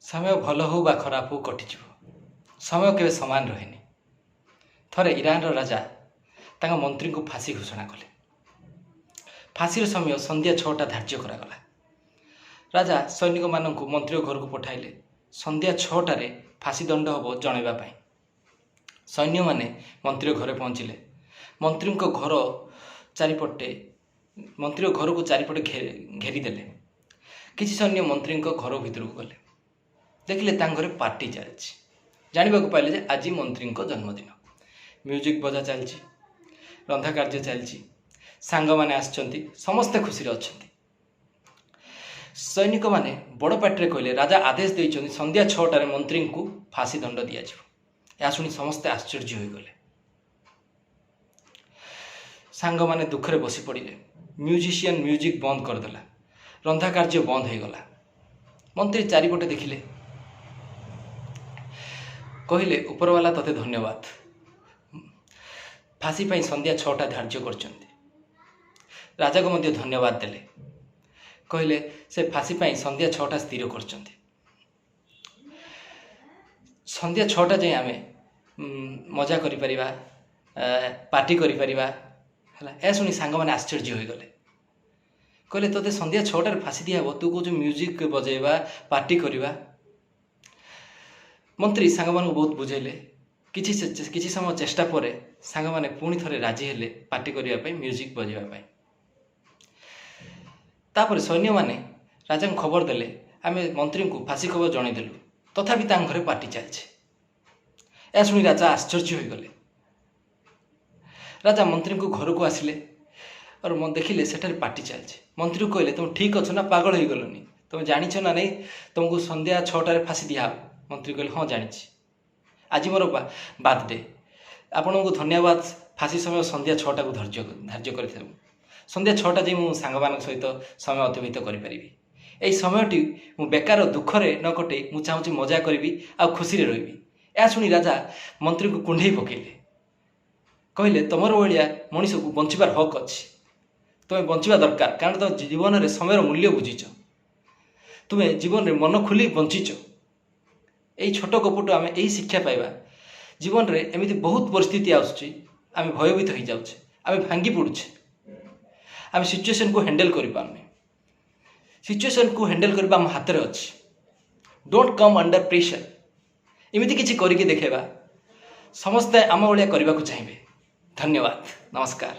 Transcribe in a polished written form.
समय भल हो बा खराब हो कटिज समय केवे समान रहे थरे इरान राजा तांका मंत्री को फांसी घोषणा कले। फांसी समय संध्या 6टा धार्य करागला। राजा सैनिक मानक मंत्री घर को पठाइले संध्या 6टारे फांसी दंड हम जनवाई। सैन्य माने मंत्री घरे पहुँचले। मंत्री घर चारिपटे मंत्री घर को चारिपटे घेरीदेले। किसी सैन्य मंत्री घर भीतर को गले, देखिले घरे पार्टी चलती। जानवा पाइले जे आज मंत्री जन्मदिन। म्यूजिक बजा चलती, रंधा कार्य चलती, सांग माने आछंती, समस्ते खुशी अच्छा। सैनिक माने बड़ पार्टी कहले राजा आदेश देइछन्ती संध्या 6टारे मंत्री को फांसी दंड दिया जाव। या सुनी समस्ते आश्चर्य हो गले। सांग माने दुखरे बसी पड़े। म्यूजिशियन म्यूजिक बंद करदेला, रंधा कार्य बंद हो गला। मंत्री चारिपटे देखिले, कहले उपरवाला तते धन्यवाद, फांसी पाई संध्या 6टा धार्य करछन्ती। राजा को मध्य धन्यवाद देले, कहले से फांसी पाई संध्या 6टा स्थिर करछन्ती। संध्या 6टा जाए आमे मजा करि परिबा, पार्टी करि परिबा हला। ए सुनी सांग माने आश्चर्य हो गले। कहले तोते संध्या 6टारे फांसी दिया हो, तू कहू म्यूजिक बजेबा पार्टी करवा। मंत्री सांग मान बहुत बुझेले। किछि समय चेष्टा पर सांग माने पुणी थरे राजी हेले पार्टी करने म्यूजिक बजेबा। तापर सैन्य माने राजा को खबर देले आमे मंत्री को फांसी खबर जनईदेलु, तथापि घरे पार्टी चलছে। ए सुनी राजा आश्चर्य हो गले। राजा मंत्री को घर को आसिले और देखिले सेठारे पार्टी चलছে। मंत्री को कहले तुम ठीक अच्छो ना, पागल हो गलनी, तुम जानिछ ना नहीं तुमको संध्या 6टारे फांसी दिया। मंत्री कहले हाँ जानी, आज मोर बर्थडे, आपण को धन्यवाद। फांसी समय संध्या 6टा को धार्य कर संध्या 6टा जाए मुझे सांग सहित समय अतिबाहित करें। यही समयटी मु बेकार दुखरे न कटे मु चाहूँगी मजा करी आ खुशी रही। या शुणी राजा मंत्री को कुंडे पकेले, कहले तुमर भाया मनीष को बंचार हक अच्छी, तुम्हें बंचा दरकार, कारण तुम जीवन में समय मूल्य बुझीच, तुम्हें जीवन में मन खोली बंचीच। यही छोट गपटू आम यही शिक्षा पाइबा। जीवन में एमती बहुत परिस्थिति आसुची, आम भयभीत हो जाऊे, आम भांगी पड़ुचे, आम सिचुएशन को हैंडल कर पारने। सिचुएशन को हैंडल करबा हम हाथ में अच्छी। Don't come under pressure. एमती किसी करके देखेबा, समस्ते आम भाया करने को चाहिए। धन्यवाद, नमस्कार।